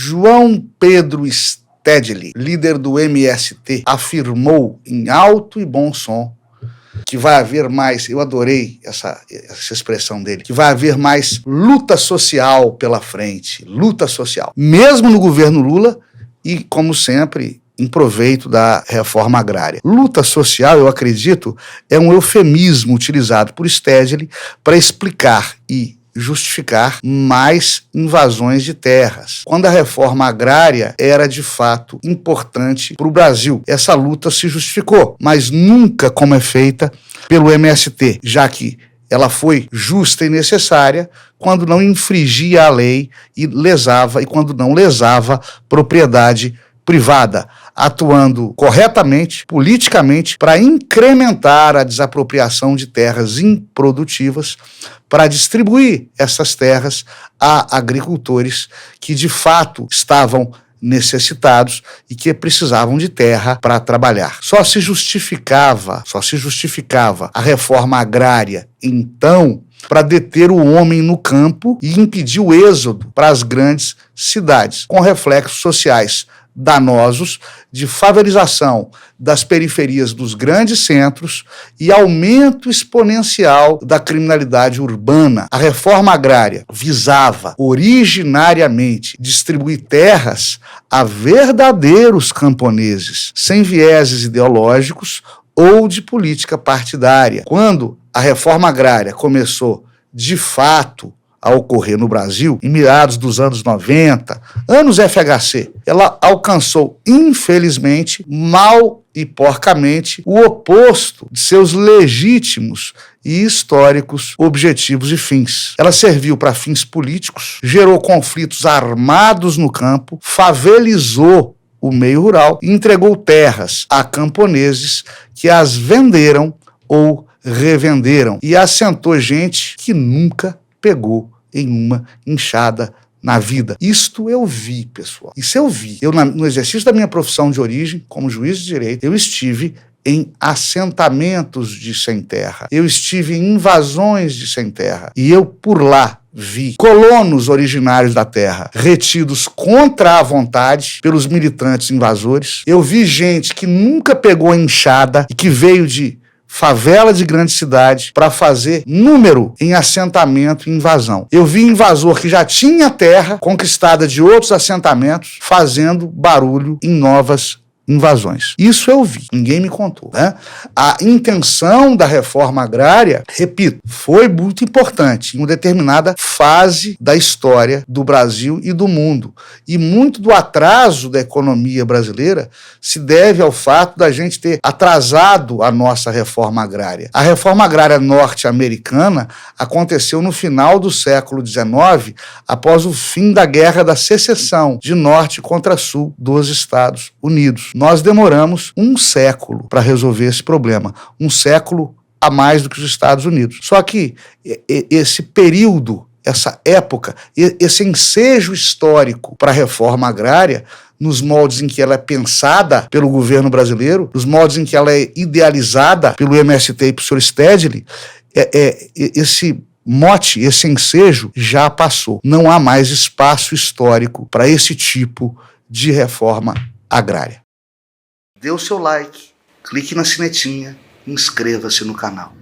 João Pedro Stedley, líder do MST, afirmou em alto e bom som que vai haver mais, eu adorei essa expressão dele, que vai haver mais luta social pela frente, luta social, mesmo no governo Lula e, como sempre, em proveito da reforma agrária. Luta social, eu acredito, é um eufemismo utilizado por Stedley para explicar e justificar mais invasões de terras, quando a reforma agrária era de fato importante para o Brasil. Essa luta se justificou, mas nunca como é feita pelo MST, já que ela foi justa e necessária quando não infringia a lei e quando não lesava propriedade privada, atuando corretamente, politicamente, para incrementar a desapropriação de terras improdutivas, para distribuir essas terras a agricultores que de fato estavam necessitados e que precisavam de terra para trabalhar. Só se justificava a reforma agrária, então, para deter o homem no campo e impedir o êxodo para as grandes cidades, com reflexos sociais danosos de favelização das periferias dos grandes centros e aumento exponencial da criminalidade urbana. A reforma agrária visava originariamente distribuir terras a verdadeiros camponeses, sem vieses ideológicos ou de política partidária. Quando a reforma agrária começou de fato a ocorrer no Brasil, em meados dos anos 90, anos FHC, ela alcançou, infelizmente, mal e porcamente, o oposto de seus legítimos e históricos objetivos e fins. Ela serviu para fins políticos, gerou conflitos armados no campo, favelizou o meio rural e entregou terras a camponeses que as venderam ou revenderam e assentou gente que nunca pegou em uma enxada na vida. Isto eu vi, pessoal. Isso eu vi. No exercício da minha profissão de origem, como juiz de direito, eu estive em assentamentos de sem terra. Eu estive em invasões de sem terra. E eu, por lá, vi colonos originários da terra retidos contra a vontade pelos militantes invasores. Eu vi gente que nunca pegou enxada e que veio de favela de grande cidade para fazer número em assentamento e invasão. Eu vi invasor que já tinha terra conquistada de outros assentamentos fazendo barulho em novas invasões. Isso eu vi, ninguém me contou, né? A intenção da reforma agrária, repito, foi muito importante em uma determinada fase da história do Brasil e do mundo. E muito do atraso da economia brasileira se deve ao fato da gente ter atrasado a nossa reforma agrária. A reforma agrária norte-americana aconteceu no final do século XIX, após o fim da Guerra da Secessão de Norte contra Sul dos Estados Unidos. Nós demoramos um século para resolver esse problema, um século a mais do que os Estados Unidos. Só que esse período, essa época, esse ensejo histórico para a reforma agrária, nos moldes em que ela é pensada pelo governo brasileiro, nos moldes em que ela é idealizada pelo MST e pelo Sr. Stedley, esse mote, esse ensejo já passou. Não há mais espaço histórico para esse tipo de reforma agrária. Dê o seu like, clique na sinetinha e inscreva-se no canal.